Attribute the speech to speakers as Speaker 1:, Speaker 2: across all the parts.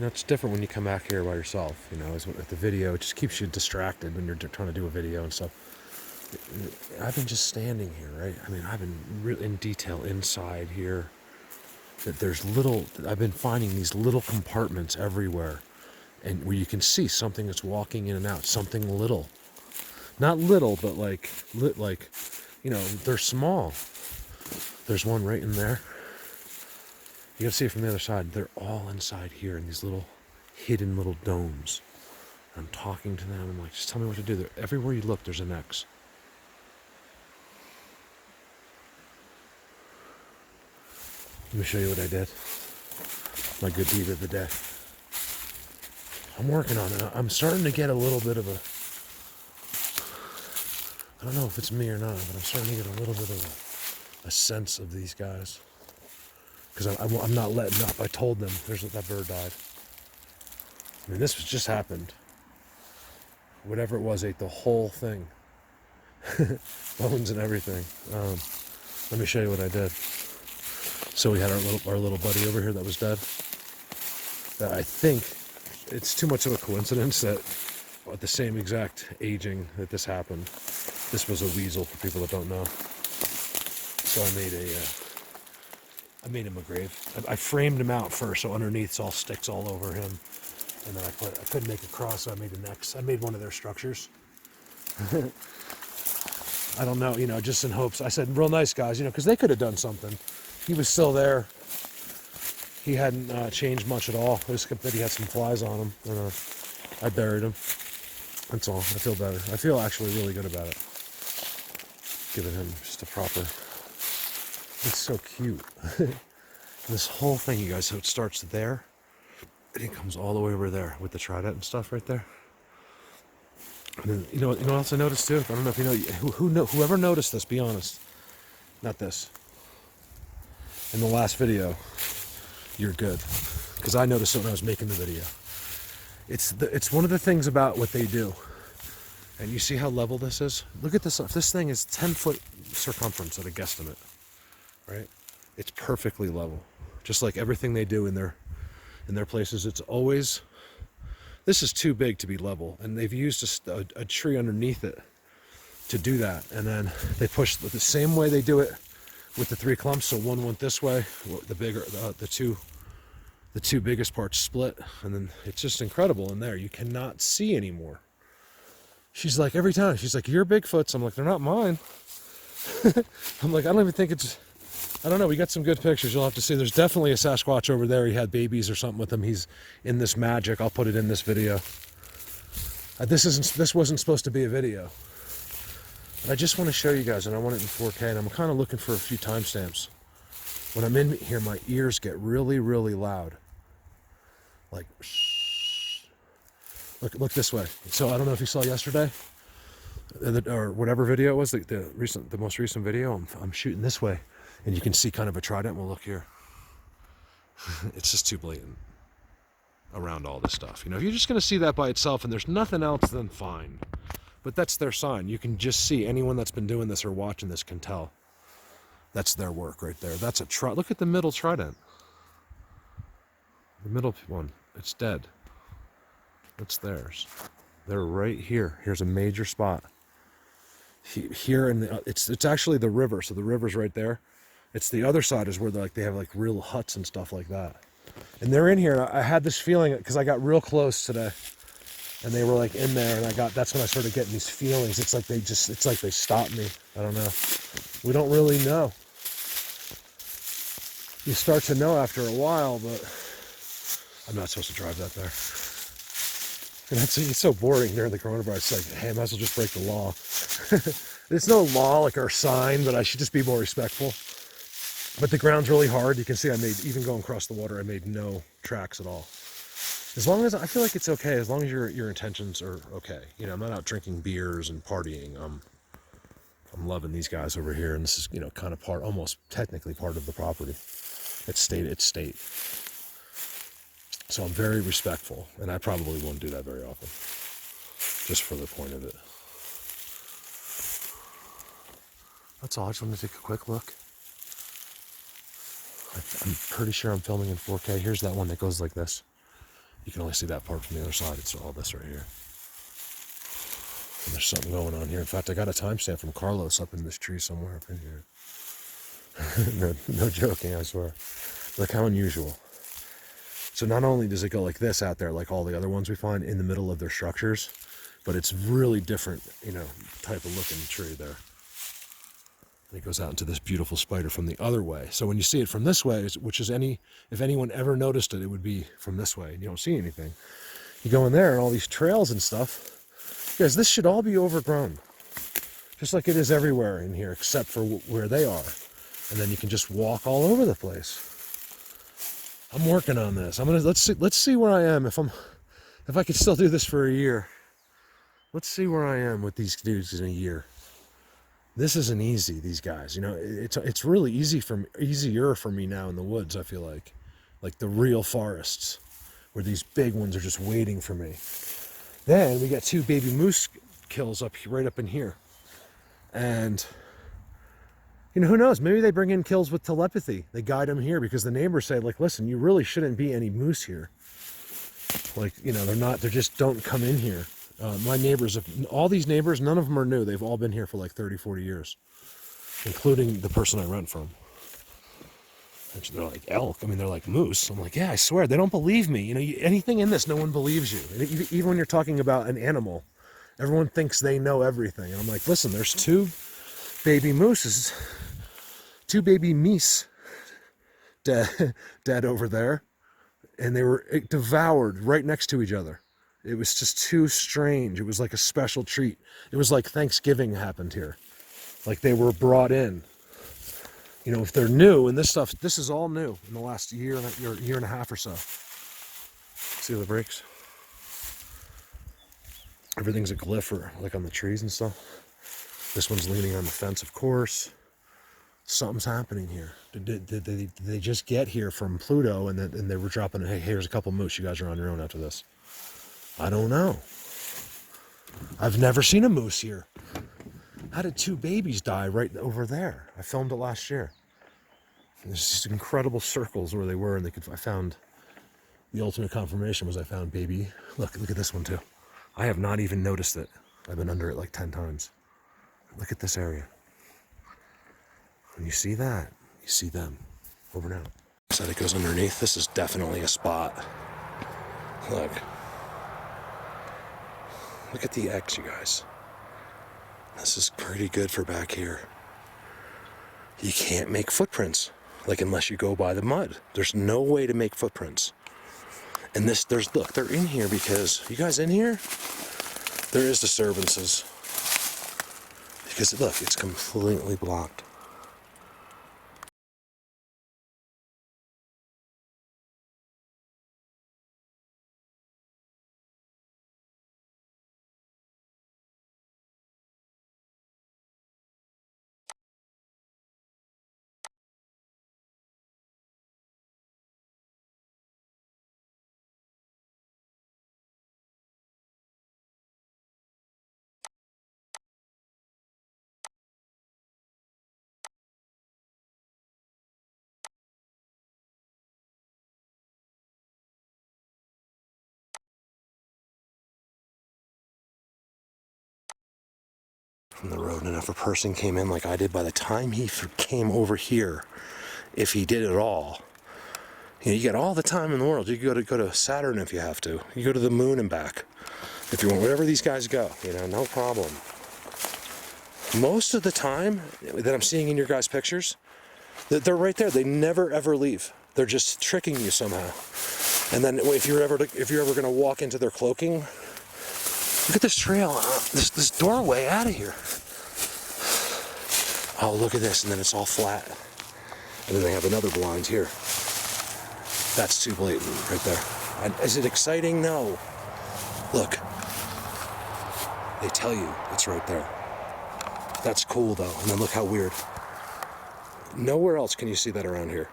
Speaker 1: You know, it's different when you come back here by yourself. You know, as with the video, it just keeps you distracted when you're trying to do a video and stuff. I've been just standing here, right? I mean, I've been really in detail inside here. That there's little. I've been finding these little compartments everywhere, and where you can see something that's walking in and out. Something little, not little, but like, you know, they're small. There's one right in there. You gotta see it from the other side. They're all inside here in these little hidden little domes. I'm talking to them. I'm like, just tell me what to do. Everywhere you look, there's an X. Let me show you what I did. My good deed of the day. I'm working on it. I'm starting to get a little bit of a, I don't know if it's me or not, but I'm starting to get a little bit of a sense of these guys. Because I'm not letting up. I told them that bird died. I mean, this just happened. Whatever it was ate the whole thing. Bones and everything. Let me show you what I did. So we had our little buddy over here that was dead. I think it's too much of a coincidence that at the same exact aging that this happened, this was a weasel for people that don't know. So I made him a grave. I framed him out first, so underneath's all sticks all over him. And then I couldn't make a cross, so I made an X. I made one of their structures. I don't know, you know, just in hopes. I said, real nice guys, you know, because they could have done something. He was still there. He hadn't changed much at all. I just that he had some flies on him, and I buried him. That's all. I feel better. I feel actually really good about it. Giving him just a proper. It's so cute. This whole thing, you guys. So it starts there, and it comes all the way over there with the trident and stuff right there. And then, you know what else I noticed too? I don't know if you know. Whoever noticed this, be honest. Not this. In the last video, you're good, because I noticed it when I was making the video. It's one of the things about what they do. And you see how level this is? Look at this. This thing is 10-foot circumference at a guesstimate, right? It's perfectly level, just like everything they do in their places. It's always. This is too big to be level, and they've used a tree underneath it to do that, and then they push the same way they do it with the 3 clumps. So one went this way, the two biggest parts split, and then it's just incredible in there. You cannot see anymore. She's like, every time, she's like, you're Bigfoot's. I'm like, they're not mine. I'm like, I don't even think it's, I don't know. We got some good pictures. You'll have to see. There's definitely a Sasquatch over there. He had babies or something with him. He's in this magic. I'll put it in this video. This wasn't supposed to be a video. But I just want to show you guys, and I want it in 4K, and I'm kind of looking for a few timestamps. When I'm in here, my ears get really, really loud. Like, look this way. So I don't know if you saw yesterday, or whatever video it was, the most recent video. I'm shooting this way, and you can see kind of a trident. Well, look here. It's just too blatant around all this stuff. You know, if you're just going to see that by itself and there's nothing else, then fine. But that's their sign. You can just see, anyone that's been doing this or watching this can tell. That's their work right there. That's a look at the middle trident. The middle one, it's dead. That's theirs. They're right here. Here's a major spot. Here in the, it's actually the river. So the river's right there. It's the other side is where they have like real huts and stuff like that. And they're in here. I had this feeling because I got real close today. And they were like in there, and that's when I started getting these feelings. It's like they stopped me. I don't know. We don't really know. You start to know after a while, but I'm not supposed to drive that there. And it's so boring during the coronavirus. It's like, hey, I might as well just break the law. There's no law like our sign, but I should just be more respectful. But the ground's really hard. You can see even going across the water, I made no tracks at all. As long as, I feel like it's okay, as long as your intentions are okay. You know, I'm not out drinking beers and partying. I'm loving these guys over here, and this is, you know, kind of almost technically part of the property. It's state. So I'm very respectful, and I probably won't do that very often, just for the point of it. That's all. I just wanted to take a quick look. I'm pretty sure I'm filming in 4K. Here's that one that goes like this. You can only see that part from the other side. It's all this right here. And there's something going on here. In fact, I got a timestamp from Carlos up in this tree somewhere up in here. No joking, I swear. Look how unusual. So not only does it go like this out there, like all the other ones we find in the middle of their structures, but it's really different, you know, type of looking tree there. And it goes out into this beautiful spider from the other way. So when you see it from this way, which is if anyone ever noticed it, it would be from this way, and you don't see anything. You go in there and all these trails and stuff. Guys, this should all be overgrown, just like it is everywhere in here, except for where they are. And then you can just walk all over the place. I'm working on this. Let's see where I am if I could still do this for a year. Let's see where I am with these dudes in a year. This isn't easy, these guys. You know, it's really easier for me now in the woods, I feel like the real forests, where these big ones are just waiting for me. Then we got 2 baby moose kills right up in here. And, you know, who knows? Maybe they bring in kills with telepathy. They guide them here because the neighbors say, like, listen, you really shouldn't be any moose here. Like, you know, they just don't come in here. My neighbors, all these neighbors, none of them are new. They've all been here for like 30, 40 years, including the person I rent from. And they're like, elk. I mean, they're like, moose. I'm like, yeah, I swear. They don't believe me. You know, anything in this, no one believes you. And even when you're talking about an animal, everyone thinks they know everything. And I'm like, listen, there's 2 baby mooses, 2 baby meese dead over there. And they were devoured right next to each other. It was just too strange. It was like a special treat. It was like Thanksgiving happened here. Like they were brought in. You know, if they're new, and this is all new in the last year and a half or so. See the brakes? Everything's a glyph, or like on the trees and stuff. This one's leaning on the fence, of course. Something's happening here. Did they just get here from Pluto and they were dropping, hey, here's a couple moose, you guys are on your own after this? I don't know. I've never seen a moose here. How did 2 babies die right over there? I filmed it last year. There's these incredible circles where they were, and I found the ultimate confirmation was I found baby. Look at this one too. I have not even noticed it. I've been under it like 10 times. Look at this area. When you see that, you see them. Over now. So it goes underneath. This is definitely a spot. Look at the eggs, you guys. This is pretty good for back here. You can't make footprints, like unless you go by the mud. There's no way to make footprints. And look, they're in here because, you guys in here? There is disturbances. Because look, it's completely blocked. From the road, and if a person came in like I did, by the time he came over here, if he did at all, you know, you get all the time in the world. You go to Saturn if you have to. You go to the moon and back if you want. Wherever these guys go, you know, no problem. Most of the time that I'm seeing in your guys' pictures, they're right there. They never ever leave. They're just tricking you somehow. And then if you're ever going to walk into their cloaking, look at this trail, this doorway out of here. Oh, look at this, and then it's all flat. And then they have another blind here. That's too blatant right there. And is it exciting? No. Look. They tell you it's right there. That's cool though. And then look how weird. Nowhere else can you see that around here.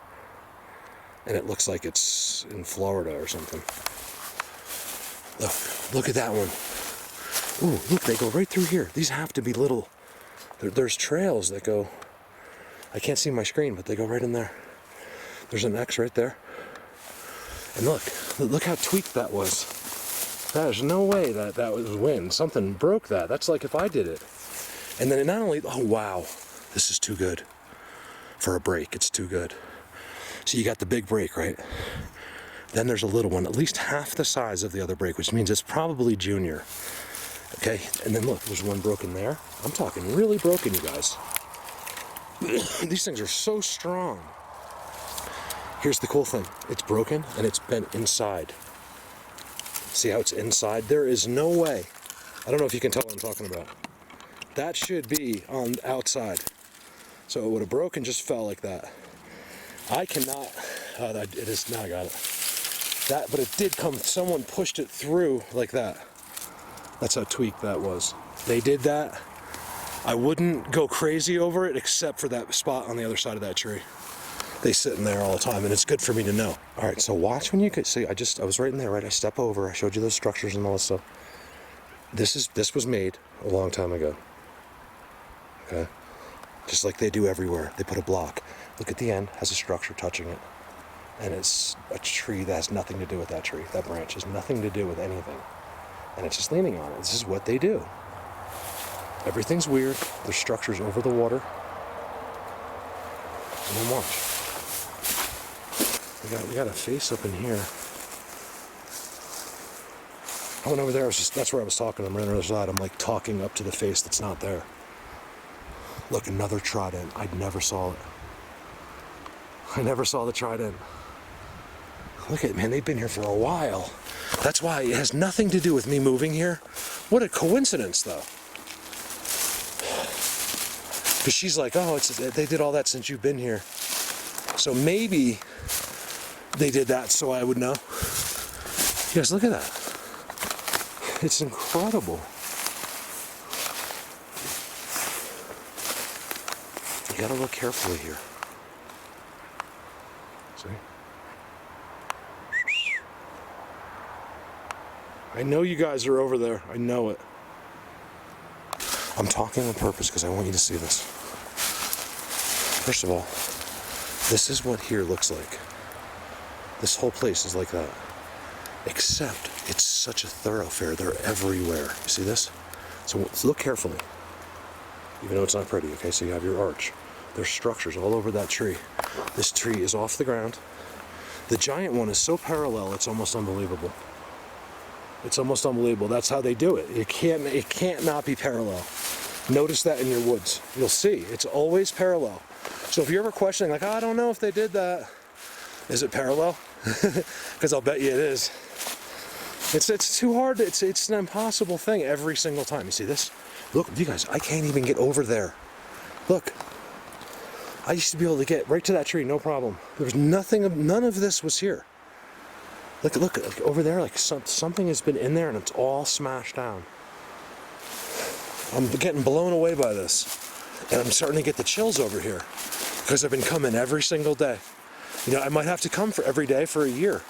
Speaker 1: And it looks like it's in Florida or something. Look at that one. Ooh, look, they go right through here. These have to be little. There's trails that go. I can't see my screen, but they go right in there. There's an X right there. And look, Look how tweaked that was. There's no way that was wind. Something broke that. That's like if I did it. And then it not only, oh wow, this is too good. For a brake, it's too good. So you got the big brake, right? Then there's a little one, at least half the size of the other brake, which means it's probably junior. Okay, and then look, there's one broken there. I'm talking really broken, you guys. These things are so strong. Here's the cool thing. It's broken and it's bent inside. See how it's inside? There is no way. I don't know if you can tell what I'm talking about. That should be on the outside. So it would have broken, just fell like that. I cannot, it is, now I got it. That, but it did come, someone pushed it through like that. That's how tweaked that was. They did that. I wouldn't go crazy over it except for that spot on the other side of that tree. They sit in there all the time, and it's good for me to know. All right, so watch when you could see. I was right in there, right? I step over. I showed you those structures and all that stuff. This was made a long time ago. Okay, just like they do everywhere. They put a block. Look at the end, has a structure touching it, and it's a tree that has nothing to do with that tree. That branch has nothing to do with anything, and it's just leaning on it. This is what they do. Everything's weird. There's structures over the water. And then watch. We got a face up in here. I went over there. That's where I was talking. I'm right on the other side. I'm like talking up to the face that's not there. Look, another trident. I never saw it. I never saw the trident. Look at it, man. They've been here for a while. That's why it has nothing to do with me moving here. What a coincidence, though. Because she's like, oh, they did all that since you've been here. So maybe they did that so I would know. You guys, look at that. It's incredible. You gotta look carefully here. See? I know you guys are over there. I know it. I'm talking on purpose because I want you to see this. First of all, this is what here looks like. This whole place is like that. Except it's such a thoroughfare. They're everywhere. You see this? So look carefully. Even though it's not pretty, okay? So you have your arch. There's structures all over that tree. This tree is off the ground. The giant one is so parallel, it's almost unbelievable. It's almost unbelievable. That's how they do it. It can't not be parallel. Notice that in your woods. You'll see. It's always parallel. So if you're ever questioning, like, oh, I don't know if they did that, is it parallel? Because I'll bet you it is. It's too hard. It's an impossible thing every single time. You see this? Look, you guys, I can't even get over there. Look. I used to be able to get right to that tree, no problem. There was none of this was here. Look over there, like something has been in there and it's all smashed down. I'm getting blown away by this. And I'm starting to get the chills over here because I've been coming every single day. You know, I might have to come for every day for a year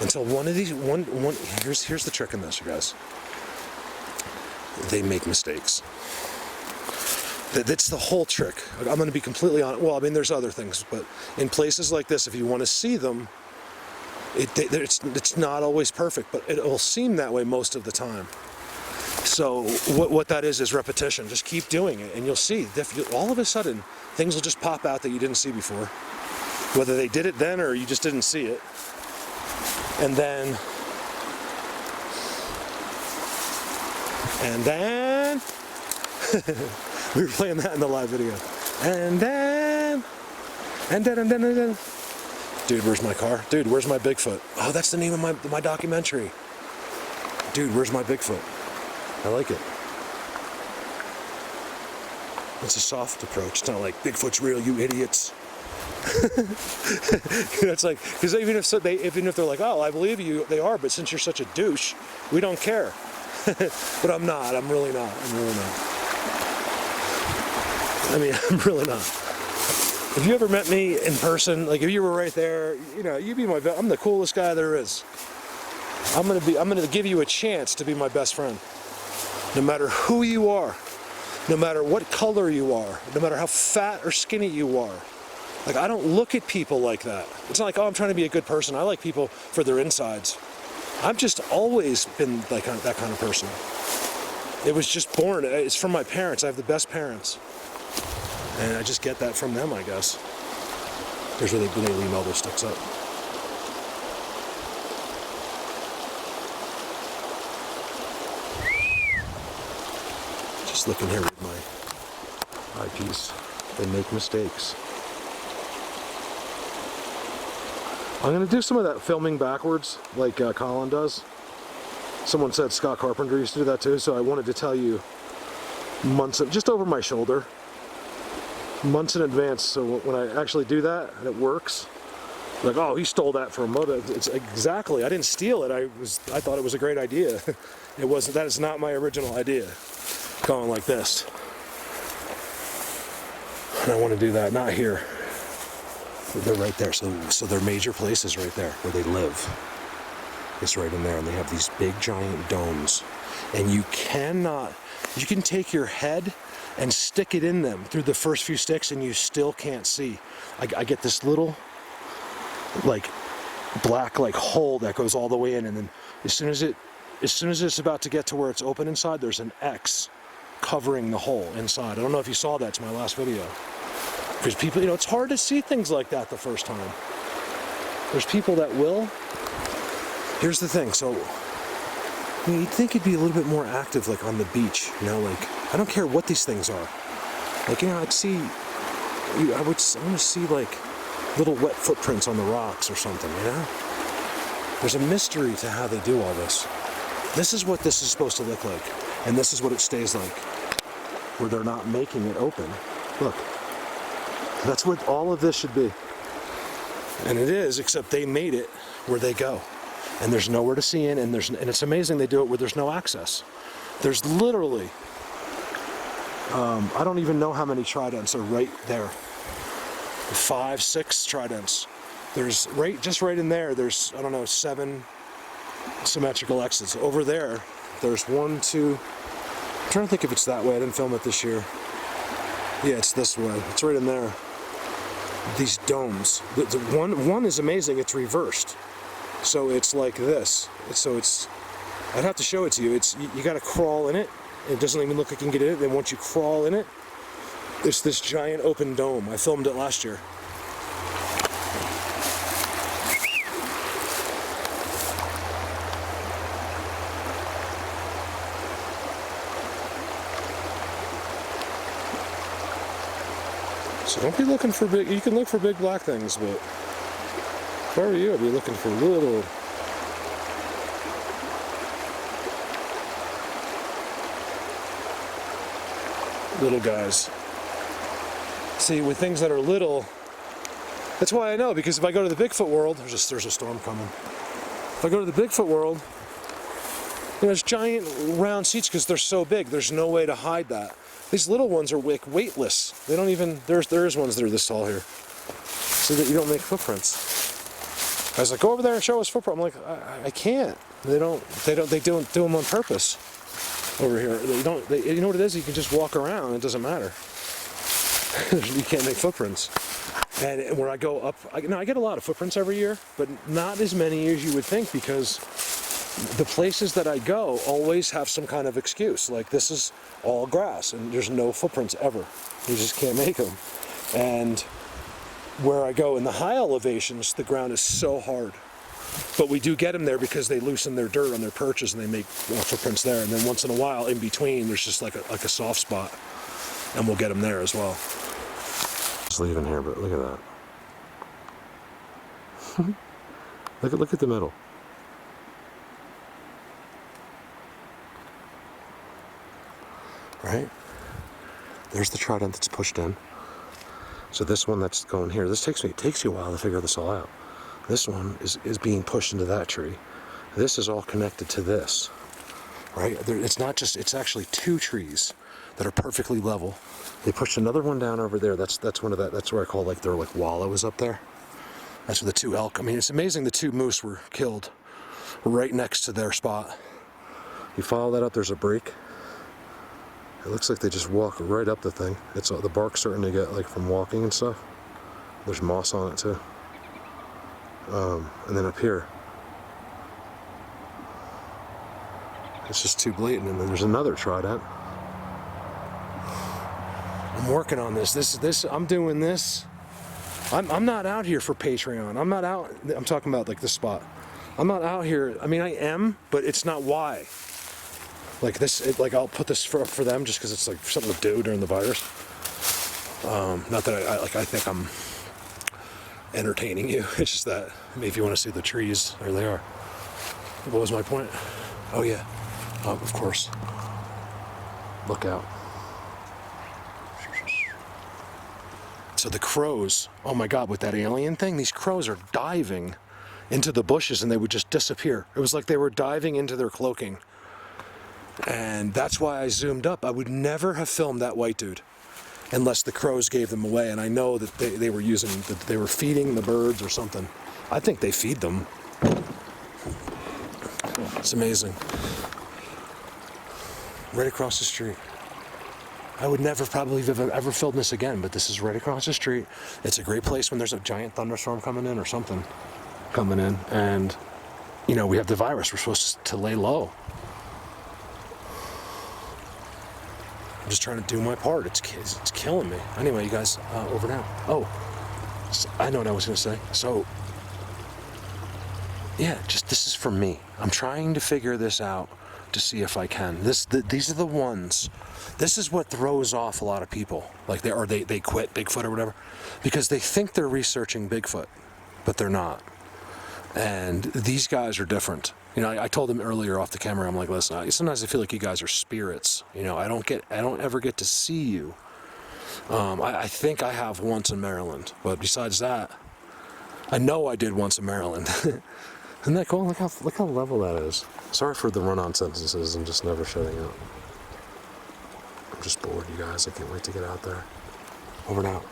Speaker 1: until one of these, here's the trick in this, you guys. They make mistakes. That's the whole trick. I'm going to be completely honest. Well, I mean, there's other things, but in places like this, if you want to see them, it's not always perfect, but it will seem that way most of the time. So what that is repetition. Just keep doing it, and you'll see. All of a sudden, things will just pop out that you didn't see before. Whether they did it then or you just didn't see it. And then... we were playing that in the live video. And then... Dude, where's my car? Dude, where's my Bigfoot? Oh, that's the name of my documentary. Dude, where's my Bigfoot? I like it. It's a soft approach. It's not like Bigfoot's real, you idiots. It's like, because even if they're like, oh, I believe you, they are, but since you're such a douche, we don't care. But I'm not. I'm really not. I mean, I'm really not. If you ever met me in person, like if you were right there, you know, you'd be I'm the coolest guy there is. I'm gonna give you a chance to be my best friend. No matter who you are, no matter what color you are, no matter how fat or skinny you are, Like, I don't look at people like that. It's not like, oh, I'm trying to be a good person. I like people for their insides. I've just always been like that kind of person. It was just born. It's from my parents. I have the best parents. And I just get that from them, I guess. Here's where they leave all their sticks up. Just looking here with my eyepiece. They make mistakes. I'm going to do some of that filming backwards, like Colin does. Someone said Scott Carpenter used to do that too, so I wanted to tell you just over my shoulder, months in advance, so when I actually do that and it works, like, oh, he stole that from Moto. It's exactly, I didn't steal it, I thought it was a great idea. It wasn't, that is not my original idea, going like this. And I want to do that, not here. They're right there, so their major place is right there, where they live. It's right in there, and they have these big giant domes. And you can take your head and stick it in them through the first few sticks and you still can't see. I get this little, like, black, like, hole that goes all the way in, and then as soon as it's about to get to where it's open inside, there's an X covering the hole inside. I don't know if you saw that, it's my last video. Because people, you know, it's hard to see things like that the first time. There's people that will. Here's the thing, so, you know, you'd think it'd be a little bit more active, like on the beach, you know, like, I don't care what these things are. Like, you know, I want to see, like, little wet footprints on the rocks or something, you know? There's a mystery to how they do all this. This is what this is supposed to look like, and this is what it stays like, where they're not making it open. Look. That's what all of this should be. And it is, except they made it where they go. And there's nowhere to see in, and it's amazing they do it where there's no access. There's literally, I don't even know how many tridents are right there. 5, 6 tridents. There's just right in there, there's, I don't know, 7 symmetrical exits. Over there, there's 1, 2, I'm trying to think if it's that way. I didn't film it this year. Yeah, it's this way. It's right in there. These domes. The one is amazing. It's reversed, so it's like this. I'd have to show it to you. You got to crawl in it. It doesn't even look like you can get in it. Then once you crawl in it, there's this giant open dome. I filmed it last year. So don't be looking for big, you can look for big black things, but if I were you, I'd be looking for little guys. See, with things that are little, that's why I know, because if I go to the Bigfoot world, there's a storm coming. If I go to the Bigfoot world, you know, there's giant round seats because they're so big, there's no way to hide that. These little ones are weightless. They don't even, there's ones that are this tall here. So that you don't make footprints. I was like, go over there and show us footprint. I'm like, I can't. They don't do them on purpose over here. You know what it is? You can just walk around, it doesn't matter. You can't make footprints. And where I go up, I get a lot of footprints every year, but not as many as you would think, because the places that I go always have some kind of excuse. Like, this is all grass and there's no footprints ever. You just can't make them. And where I go in the high elevations, the ground is so hard. But we do get them there because they loosen their dirt on their perches and they make footprints there. And then once in a while, in between, there's just like a soft spot, and we'll get them there as well. Just leaving here, but look at that. look at the middle. Right? There's the trident that's pushed in. So this one that's going here, it takes you a while to figure this all out. This one is being pushed into that tree. This is all connected to this, right? It's not just, it's actually 2 trees that are perfectly level. They pushed another one down over there. That's where I call, like, their, like, wallow is up there. That's where the 2 elk, I mean, it's amazing the 2 moose were killed right next to their spot. You follow that up, there's a break. It looks like they just walk right up the thing. It's the bark's starting to get, like, from walking and stuff. There's moss on it too. And then up here, it's just too blatant. And then there's another trident. I'm working on this. I'm doing this. I'm not out here for Patreon. I'm not out. I'm talking about like this spot. I'm not out here. I mean, I am, but it's not why. Like this, like I'll put this for them just because it's like something to do during the virus. Not that I think I'm entertaining you. It's just that if you want to see the trees, there they are. What was my point? Oh yeah, of course. Look out. So the crows, oh my God, with that alien thing, these crows are diving into the bushes and they would just disappear. It was like they were diving into their cloaking. And that's why I zoomed up. I would never have filmed that white dude unless the crows gave them away. And I know that they were they were feeding the birds or something. I think they feed them. It's amazing. Right across the street. I would never probably have ever filmed this again, but this is right across the street. It's a great place when there's a giant thunderstorm coming in or something coming in. And, you know, we have the virus. We're supposed to lay low. I'm just trying to do my part. It's killing me. Anyway, you guys, over now. Oh, I know what I was going to say. So, yeah, this is for me. I'm trying to figure this out to see if I can. These are the ones. This is what throws off a lot of people. Like they quit Bigfoot or whatever, because they think they're researching Bigfoot, but they're not. And these guys are different. You know, I told them earlier off the camera, I'm like, listen, sometimes I feel like you guys are spirits. You know, I don't ever get to see you. I think I have once in Maryland, but besides that, I know I did once in Maryland. Isn't that cool? Look how level that is. Sorry for the run-on sentences and just never shutting up. I'm just bored, you guys. I can't wait to get out there. Over and out.